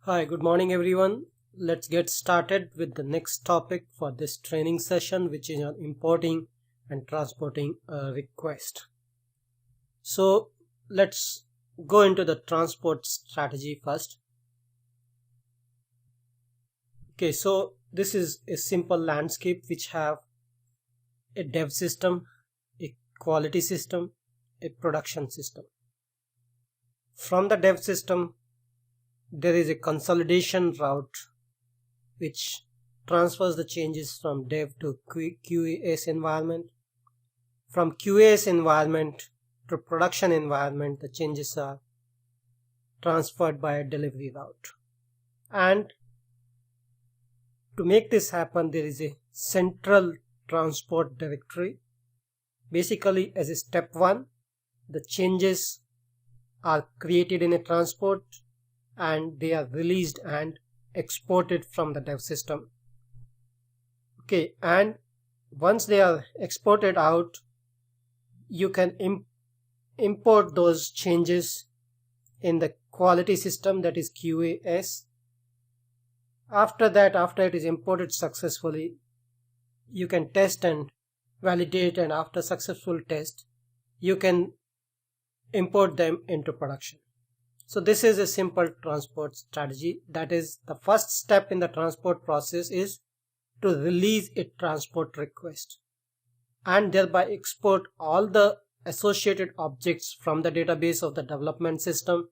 Hi, good morning everyone. Let's get started with the next topic for this training session, which is on importing and transporting a request. So let's go into the transport strategy first. Okay, so this is a simple landscape which have a dev system, a quality system, a production system. From the dev system, there is a consolidation route which transfers the changes from dev to QAS environment. From QAS environment to production environment, the changes are transferred by a delivery route. And to make this happen, there is a central transport directory. Basically, as a step one, the changes are created in a transport and they are released and exported from the dev system. Okay, and once they are exported out, you can import those changes in the quality system, that is QAS. After that, after it is imported successfully, you can test and validate, and after successful test, you can import them into production. So this is a simple transport strategy. That is, the first step in the transport process is to release a transport request and thereby export all the associated objects from the database of the development system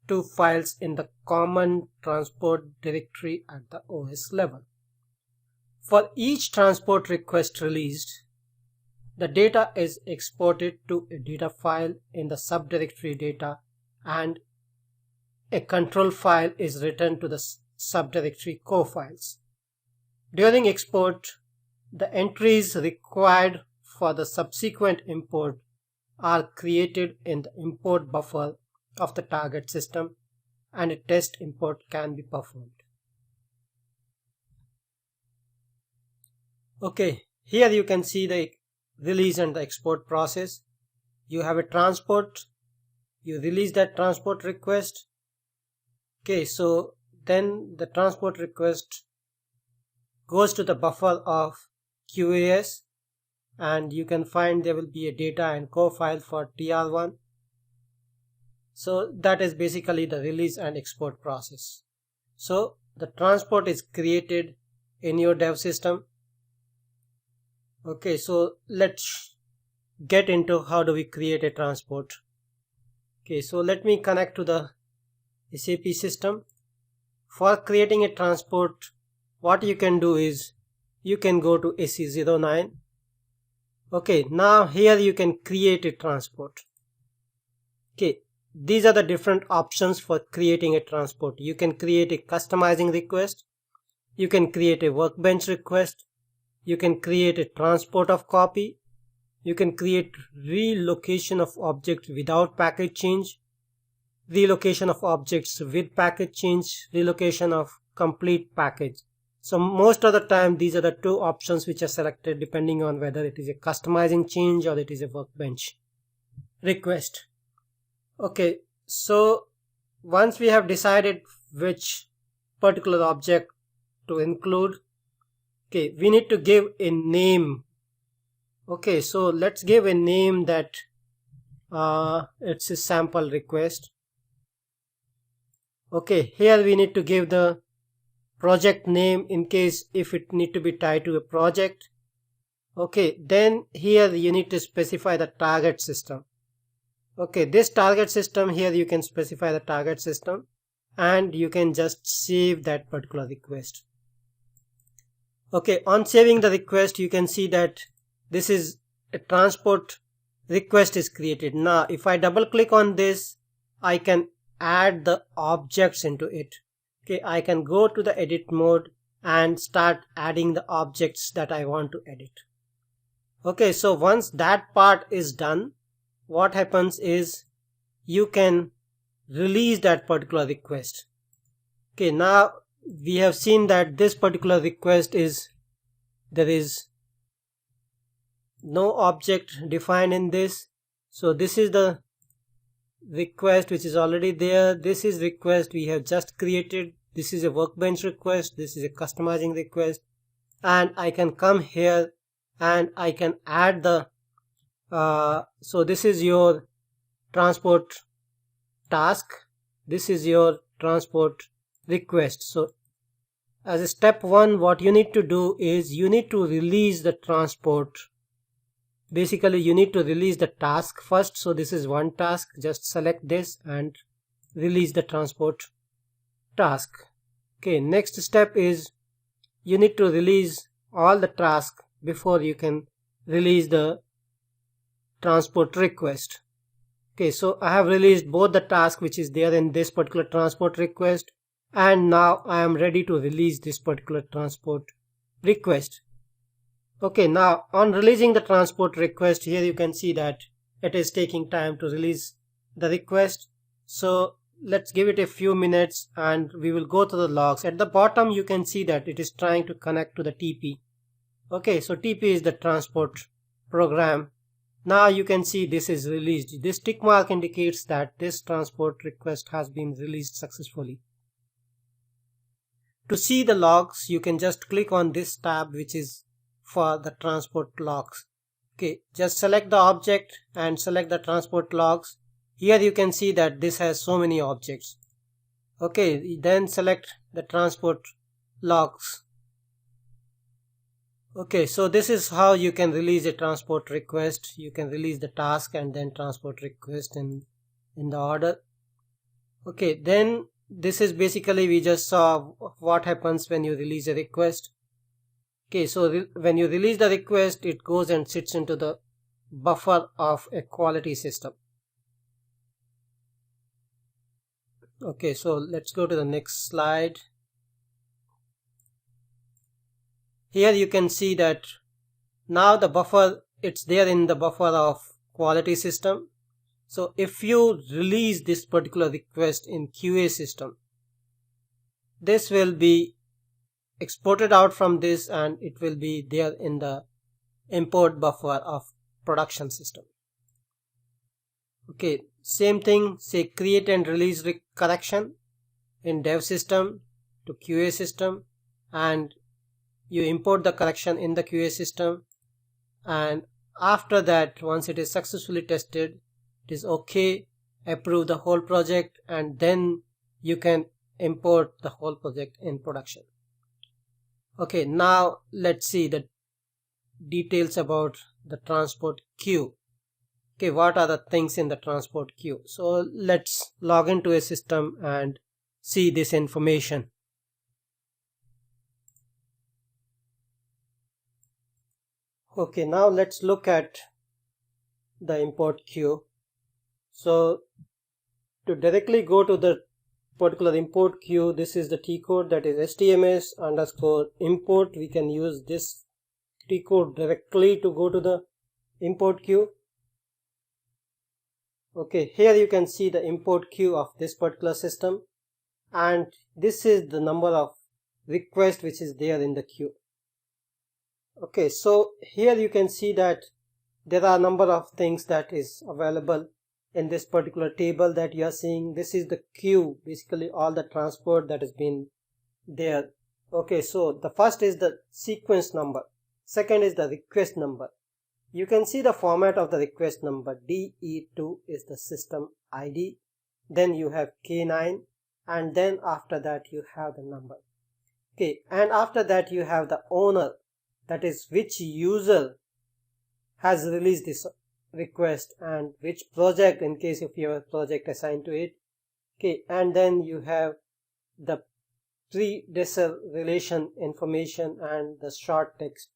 to files in the common transport directory at the OS level. For each transport request released, the data is exported to a data file in the subdirectory data, and a control file is written to the subdirectory core files. During export, the entries required for the subsequent import are created in the import buffer of the target system, and a test import can be performed. Okay, here you can see the release and the export process. You have a transport, you release that transport request. Okay, so then the transport request goes to the buffer of QAS, and you can find there will be a data and core file for TR1. So that is basically the release and export process. So the transport is created in your dev system. Okay, so let's get into how do we create a transport. Okay, so let me connect to the SAP system. For creating a transport, what you can do is you can go to AC09. Okay, now here you can create a transport. Okay, these are the different options for creating a transport. You can create a customizing request, you can create a workbench request, you can create a transport of copy, you can create relocation of object without package change, relocation of objects with package change, relocation of complete package. So most of the time these are the two options which are selected depending on whether it is a customizing change or it is a workbench request. Okay, so once we have decided which particular object to include, okay, we need to give a name. Okay, so let's give a name that it's a sample request. Okay, here we need to give the project name in case if it need to be tied to a project. Okay, then here you need to specify the target system. Okay, this target system, here you can specify the target system and you can just save that particular request. Okay, on saving the request, you can see that this is a transport request is created. Now if I double click on this, I can add the objects into it. Okay, I can go to the edit mode and start adding the objects that I want to edit. Okay, so once that part is done, what happens is you can release that particular request. Okay, now we have seen that this particular request is, there is no object defined in this. So this is the request which is already there. This is request we have just created this is a workbench request, this is a customizing request, and I can come here and I can add the so this is your transport task, this is your transport request. So as a step one, what you need to do is you need to release the transport. Basically you need to release the task first. So this is one task, just select this and release the transport task. Okay, next step is you need to release all the tasks before you can release the transport request. Okay, so I have released both the task which is there in this particular transport request, and now I am ready to release this particular transport request. Okay, now on releasing the transport request, here you can see that it is taking time to release the request. So let's give it a few minutes and we will go to the logs. At the bottom you can see that it is trying to connect to the TP. Okay, so TP is the transport program. Now you can see this is released. This tick mark indicates that this transport request has been released successfully. To see the logs, you can just click on this tab which is for the transport logs. Okay, just select the object and select the transport logs. Here you can see that this has so many objects. Okay, then select the transport logs. Okay, so this is how you can release a transport request. You can release the task and then transport request in the order. Okay, then this is basically we just saw what happens when you release a request. Okay, so when you release the request, it goes and sits into the buffer of a quality system. Okay, so let's go to the next slide. Here you can see that now the buffer, it's there in the buffer of quality system. So if you release this particular request in QA system, this will be exported out from this and it will be there in the import buffer of production system. Okay, same thing, say create and release correction in dev system to QA system, and you import the correction in the QA system, and after that once it is successfully tested, it is okay, approve the whole project, and then you can import the whole project in production. Okay, now let's see the details about the transport queue. Okay, what are the things in the transport queue? So let's log into a system and see this information. Okay, now let's look at the import queue. So to directly go to the particular import queue, this is the T code, that is htms_import. We can use this T code directly to go to the import queue. Okay, here you can see the import queue of this particular system, and this is the number of requests which is there in the queue. Okay, so here you can see that there are a number of things that is available in this particular table that you are seeing. This is the queue, basically all the transport that has been there. Okay, so the first is the sequence number, second is the request number. You can see the format of the request number. DE2 is the system ID, then you have K9, and then after that you have the number. Okay, and after that you have the owner, that is which user has released this request and which project, in case if you have a project assigned to it. Okay, and then you have the predecessor relation information and the short text.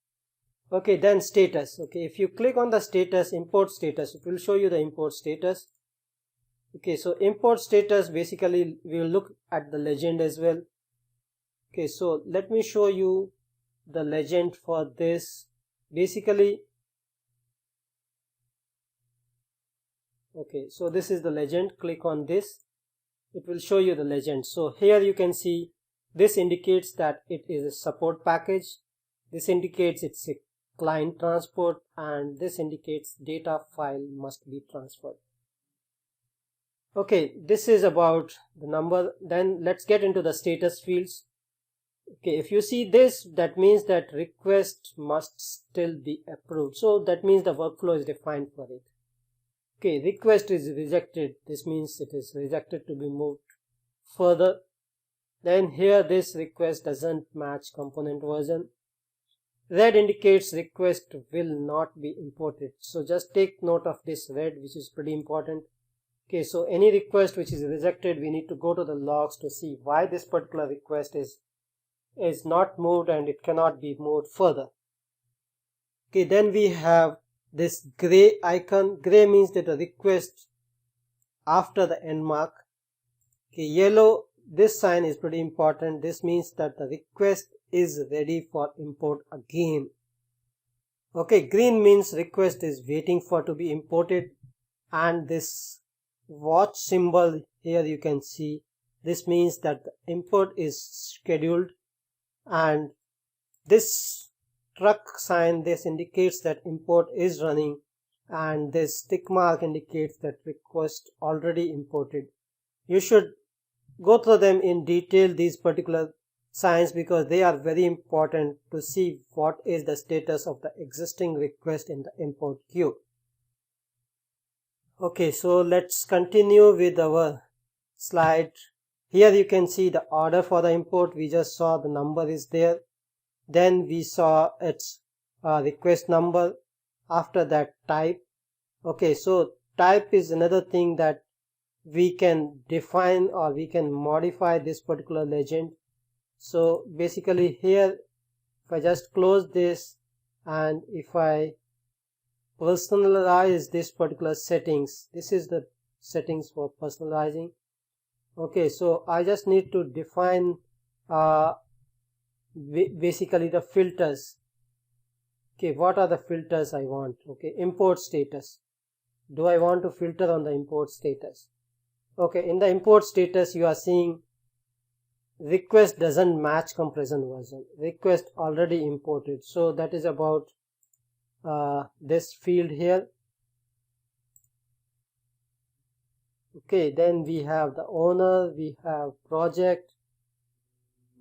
Okay, then status. Okay, if you click on the status, import status, it will show you the import status. Okay, so import status, basically we will look at the legend as well. Okay, so let me show you the legend for this. Basically, okay, so this is the legend. Click on this, it will show you the legend. So here you can see this indicates that it is a support package, this indicates it's a client transport, and this indicates data file must be transferred. Okay, this is about the number. Then let's get into the status fields. Okay, if you see this, that means that request must still be approved. So that means the workflow is defined for it. Okay, request is rejected. This means it is rejected to be moved further. Then here this request doesn't match component version. Red indicates request will not be imported. So just take note of this red, which is pretty important. Okay, so any request which is rejected, we need to go to the logs to see why this particular request is not moved and it cannot be moved further. Okay, then we have this gray icon. Gray means that a request after the end mark. Okay, yellow, this sign is pretty important. This means that the request is ready for import again. Okay, green means request is waiting for to be imported, and this watch symbol here you can see, this means that the import is scheduled, and this truck sign, this indicates that import is running, and this tick mark indicates that request already imported. You should go through them in detail, these particular signs, because they are very important to see what is the status of the existing request in the import queue. Okay, so let's continue with our slide. Here you can see the order for the import. We just saw the number is there. Then we saw its request number. After that, type. Okay, so type is another thing that we can define or we can modify this particular legend. So basically here, if I just close this and if I personalize this particular settings, this is the settings for personalizing. Okay, so I just need to define basically the filters. Okay, what are the filters I want? Okay, import status. Do I want to filter on the import status? Okay, in the import status you are seeing request doesn't match compression version. Request already imported. So that is about this field here. Okay, then we have the owner, we have project.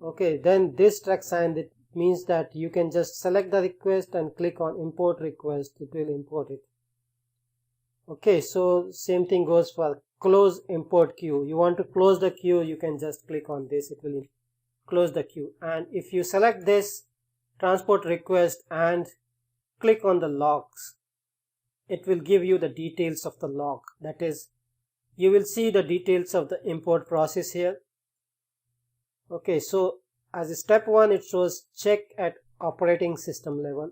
Okay, then this track sign, that means that you can just select the request and click on import request, it will import it. Okay, so same thing goes for close import queue. You want to close the queue, you can just click on this, it will close the queue. And if you select this transport request and click on the logs, it will give you the details of the log. That is, you will see the details of the import process here. Okay, so as a step 1, it shows check at operating system level.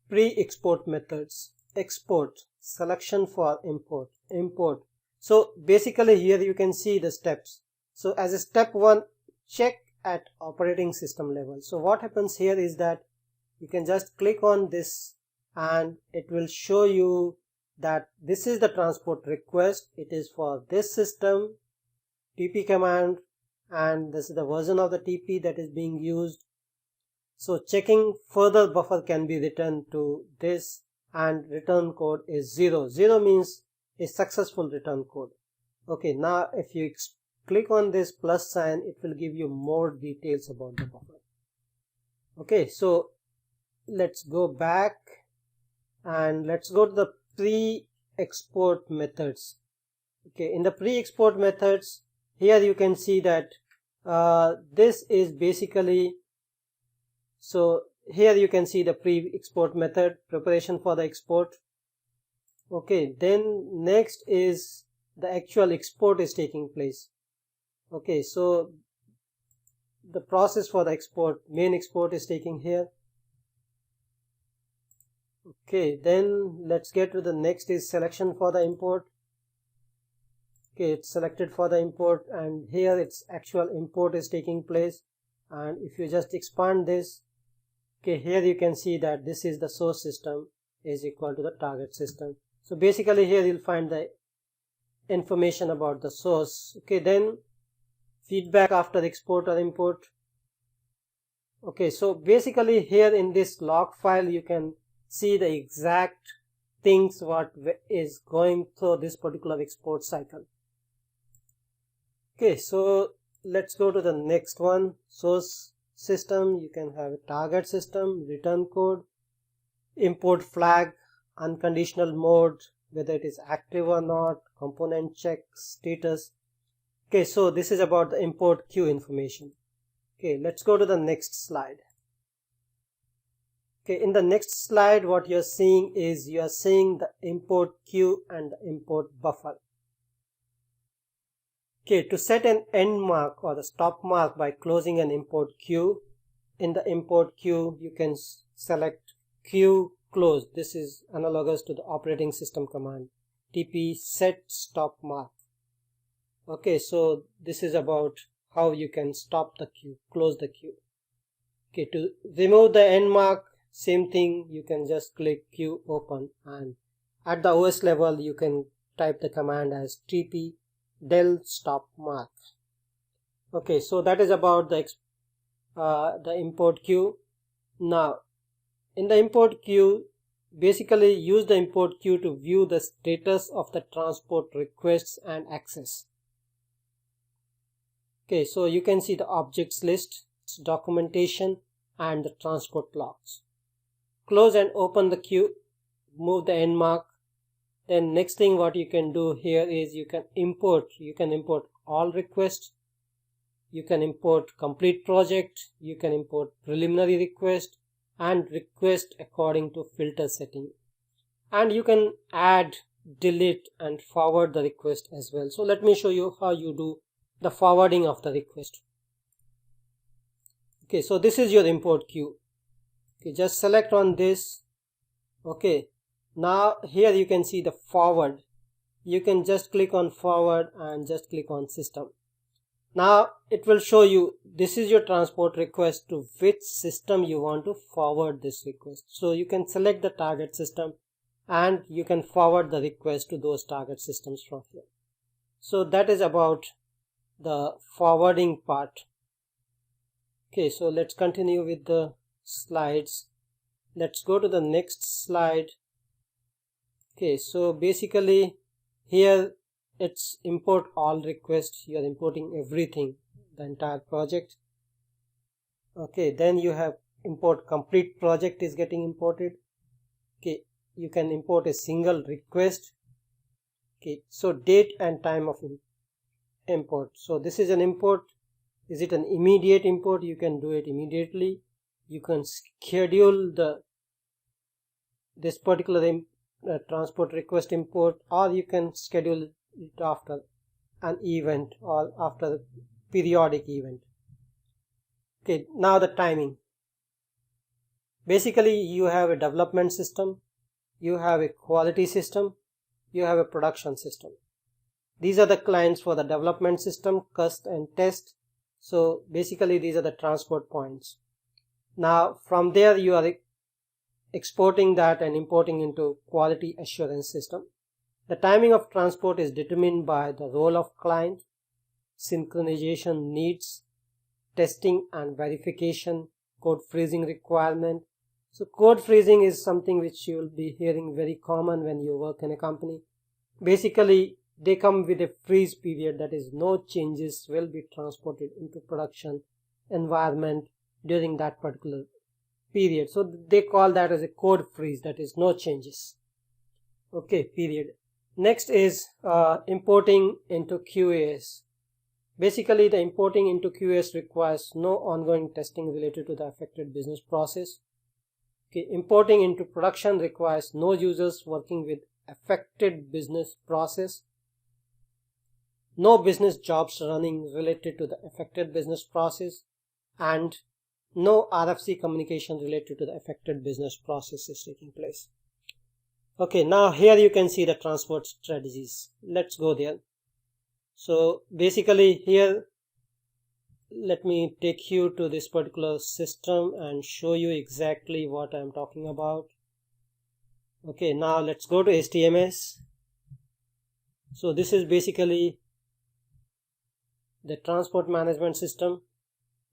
Pre-export methods, export, selection for import, import. So basically here you can see the steps. So as a step 1, check at operating system level. So what happens here is that you can just click on this and it will show you that this is the transport request. It is for this system, TP command, and this is the version of the TP that is being used. So checking further buffer can be written to this, and return code is 0. 0 means a successful return code. Okay, now if you click on this plus sign, it will give you more details about the buffer. Okay, so let's go back and let's go to the pre-export methods. Okay, in the pre-export methods, here you can see that this is basically, so here you can see the pre-export method, preparation for the export. Okay, then next is the actual export is taking place. Okay, so the process for the export, main export is taking here. Okay, then let's get to the next is selection for the import. Okay, it's selected for the import, and here its actual import is taking place. And if you just expand this, okay, here you can see that this is the source system is equal to the target system. So basically here you'll find the information about the source. Okay, then feedback after export or import. Okay, so basically here in this log file you can see the exact things what is going through this particular export cycle. Okay, so let's go to the next one. Source system, you can have a target system, return code, import flag, unconditional mode, whether it is active or not, component check, status. Okay, so this is about the import queue information. Okay, let's go to the next slide. Okay, in the next slide what you're seeing is you are seeing the import queue and the import buffer. Okay, to set an end mark or the stop mark by closing an import queue, in the import queue you can select queue close. This is analogous to the operating system command tp set stop mark. Okay, so this is about how you can stop the queue, close the queue. Okay, to remove the end mark, same thing, you can just click queue open, and at the OS level you can type the command as tp del stop mark. Okay, so that is about the import queue. Now in the import queue, basically use the import queue to view the status of the transport requests and access. Okay, so you can see the objects list, documentation and the transport logs. Close and open the queue, move the end mark. Then next thing what you can do here is you can import all requests, you can import complete project, you can import preliminary request and request according to filter setting, and you can add, delete and forward the request as well. So let me show you how you do the forwarding of the request. Okay, so this is your import queue. Okay, just select on this. Okay, now here you can see the forward. You can just click on forward and just click on system. Now it will show you this is your transport request to which system you want to forward this request. So you can select the target system and you can forward the request to those target systems from here. So that is about the forwarding part. Okay, so let's continue with the slides. Let's go to the next slide. Okay, so basically here it's import all requests. You are importing everything, the entire project. Okay, then you have import complete project is getting imported. Okay, you can import a single request. Okay, so date and time of import. So this is an import. Is it an immediate import? You can do it immediately. You can schedule this particular transport request import, or you can schedule it after an event or after a periodic event. Okay, now the timing. Basically you have a development system, you have a quality system, you have a production system. These are the clients for the development system, cust and test. So basically these are the transport points. Now from there you are exporting that and importing into quality assurance system. The timing of transport is determined by the role of client, synchronization needs, testing and verification, code freezing requirement. So code freezing is something which you will be hearing very common when you work in a company. Basically they come with a freeze period, that is no changes will be transported into production environment during that particular period. So they call that as a code freeze, that is no changes. Okay, period. Next is importing into QAS. Basically the importing into QAS requires no ongoing testing related to the affected business process. Okay, importing into production requires no users working with affected business process, no business jobs running related to the affected business process, and no RFC communication related to the affected business process is taking place. Okay, now here you can see the transport strategies. Let's go there. So basically here, let me take you to this particular system and show you exactly what I'm talking about. Okay, now let's go to HTMS. So this is basically the transport management system.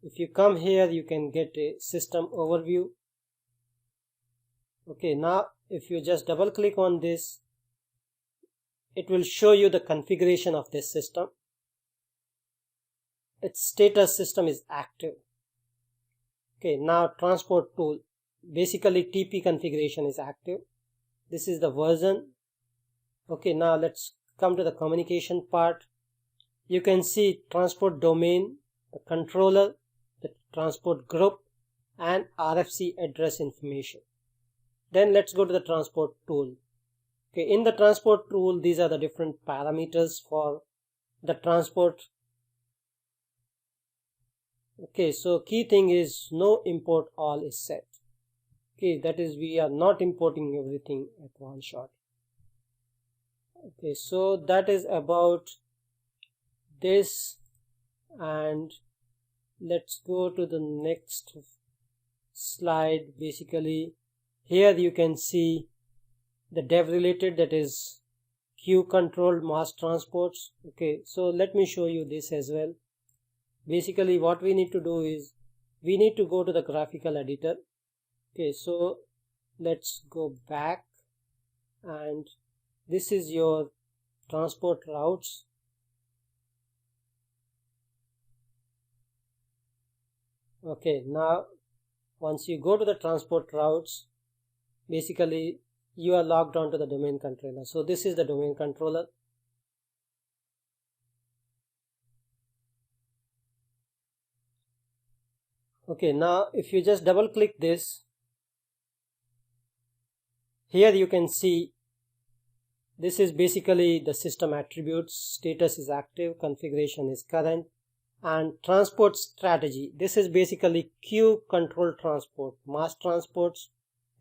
If you come here, you can get a system overview. Okay, now if you just double click on this, it will show you the configuration of this system. Its status system is active. Okay, now transport tool, basically TP configuration is active. This is the version. Okay, now let's come to the communication part. You can see transport domain, the controller, the transport group, and RFC address information. Then let's go to the transport tool. Okay, in the transport tool, these are the different parameters for the transport. Okay, so key thing is no import all is set. Okay, that is we are not importing everything at one shot. Okay, so that is about this, and let's go to the next slide. Basically here you can see the dev related, that is queue controlled mass transports. Okay, so let me show you this as well. Basically what we need to do is we need to go to the graphical editor. Okay, so let's go back, and this is your transport routes. Okay, now once you go to the transport routes, basically you are logged onto the domain controller. So this is the domain controller. Okay, now if you just double click this, here you can see this is basically the system attributes. Status is active, configuration is current, and transport strategy. This is basically queue control transport. Mass transports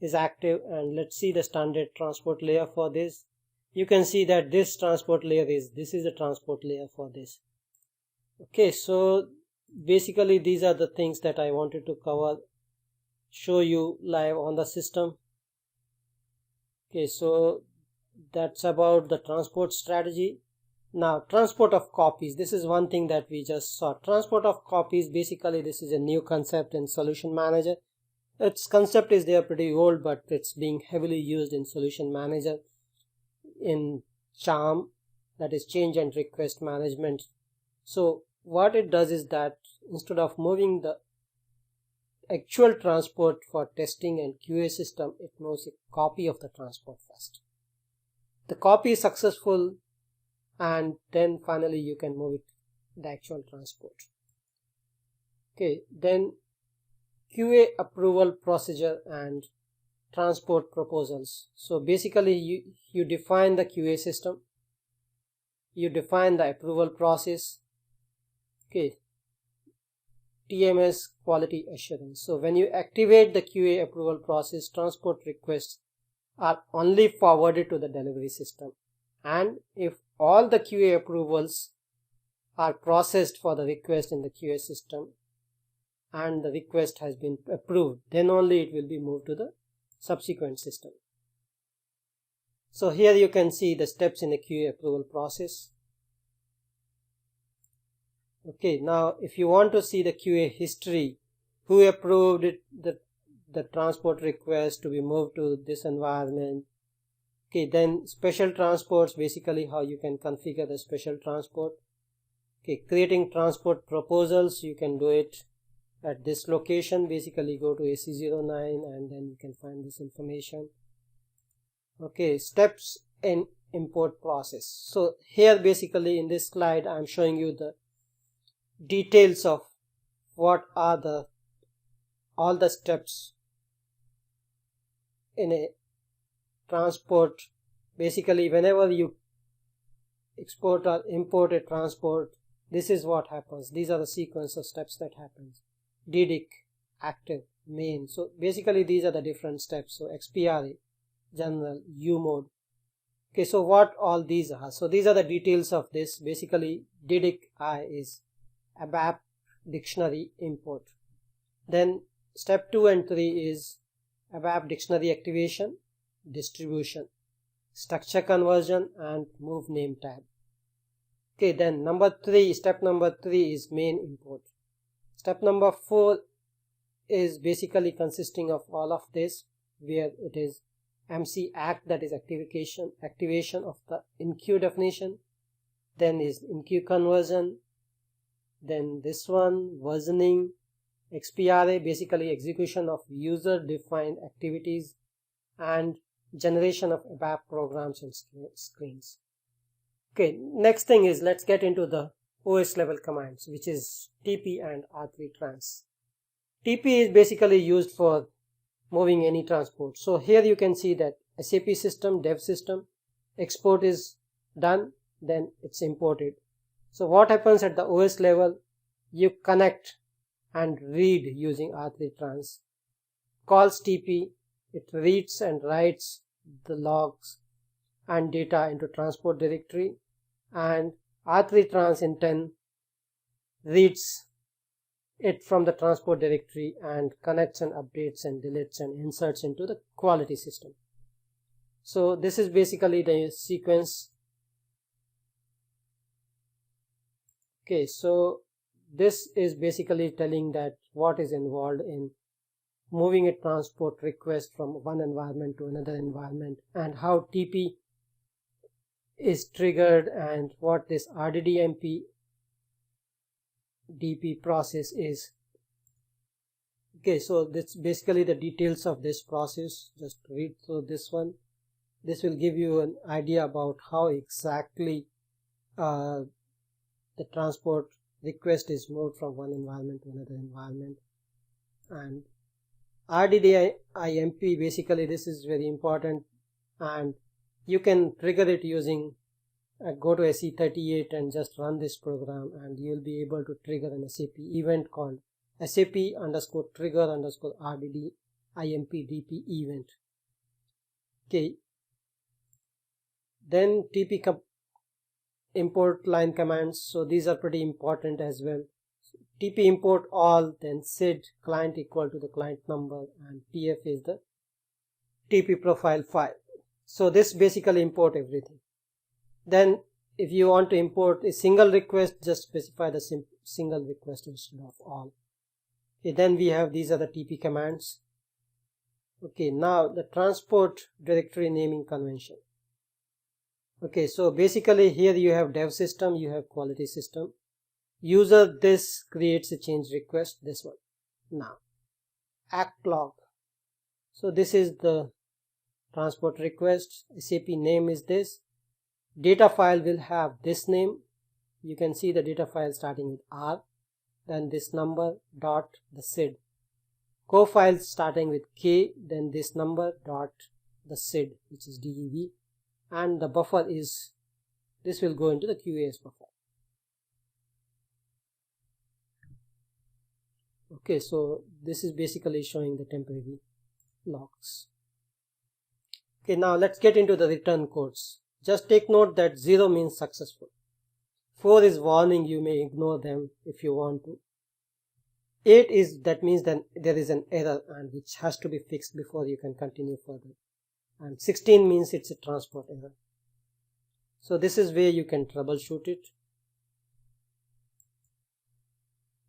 is active, and let's see the standard transport layer for this. You can see that this transport layer is the transport layer for this. Okay, so basically these are the things that I wanted to cover, show you live on the system. Okay, so that's about the transport strategy. Now transport of copies, this is one thing that we just saw. Transport of copies, basically this is a new concept in Solution Manager. Its concept is there pretty old, but it's being heavily used in Solution Manager in CHARM, that is change and request management. So what it does is that instead of moving the actual transport for testing and QA system, it moves a copy of the transport first. The copy is successful, and then finally you can move it the actual transport. Okay, then QA approval procedure and transport proposals. So basically you define the QA system, you define the approval process. Okay, TMS, quality assurance. So when you activate the QA approval process, transport requests are only forwarded to the delivery system, and if all the QA approvals are processed for the request in the QA system and the request has been approved, then only it will be moved to the subsequent system. So here you can see the steps in the QA approval process. Okay, now if you want to see the QA history, who approved it, the transport request to be moved to this environment. Okay, then special transports, basically how you can configure the special transport. Okay, creating transport proposals, you can do it at this location. Basically go to AC09 and then you can find this information. Okay, steps in import process. So here basically in this slide I'm showing you the details of what are all the steps in a transport. Basically whenever you export or import a transport, this is what happens. These are the sequence of steps that happens. DDIC, active, main. So basically these are the different steps. So XPRA, general, U mode. Okay, so what all these are? So these are the details of this. Basically DDIC I is ABAP dictionary import. Then step 2 and 3 is ABAP dictionary activation, distribution, structure conversion, and move name tab. Okay, then step number 3 is main import. Step number 4 is basically consisting of all of this. where it is MC act, that is activation of the in-queue definition, then is in-queue conversion, then this one versioning, XPRA basically execution of user defined activities, and generation of ABAP programs and screens. Okay, next thing is let's get into the OS level commands, which is TP and R3 trans. TP is basically used for moving any transport. So here you can see that SAP system, dev system, export is done, then it's imported. So what happens at the OS level? You connect and read using R3 trans. Calls TP, it reads and writes the logs and data into transport directory, and R3 trans in turn reads it from the transport directory and connects and updates and deletes and inserts into the quality system. So this is basically the sequence. Okay, so this is basically telling that what is involved in moving a transport request from one environment to another environment, and how TP is triggered, and what this RDDMP DP process is. Okay, so that's basically the details of this process. Just read through this one. This will give you an idea about how exactly the transport request is moved from one environment to another environment. And RDDIMP, basically this is very important, and you can trigger it using go to SE38 and just run this program, and you'll be able to trigger an SAP event called SAP_trigger_RDDIMP DP event. Okay, then TP import line commands. So these are pretty important as well. TP import all, then SID client equal to the client number, and PF is the TP profile file. So this basically import everything. Then if you want to import a single request, just specify the single request instead of all. Okay, then we have these are the TP commands. Okay, now the transport directory naming convention. Okay, so basically here you have dev system, you have quality system. User this creates a change request, this one. Now act log. So this is the transport request. SAP name is this. Data file will have this name. You can see the data file starting with R, then this number dot the SID. Co-file starting with K, then this number dot the SID, which is DEV, and the buffer is, this will go into the QAS buffer. Okay, so this is basically showing the temporary logs. Okay, now let's get into the return codes. Just take note that 0 means successful. 4 is warning, you may ignore them if you want to. 8 is, that means that there is an error and which has to be fixed before you can continue further. And 16 means it's a transport error. So this is where you can troubleshoot it.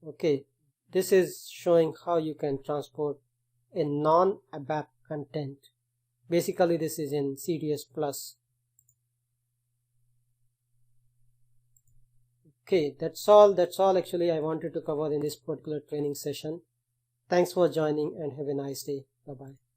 Okay, this is showing how you can transport a non-ABAP content. Basically this is in CDS Plus. Okay, that's all actually I wanted to cover in this particular training session. Thanks for joining and have a nice day. Bye bye.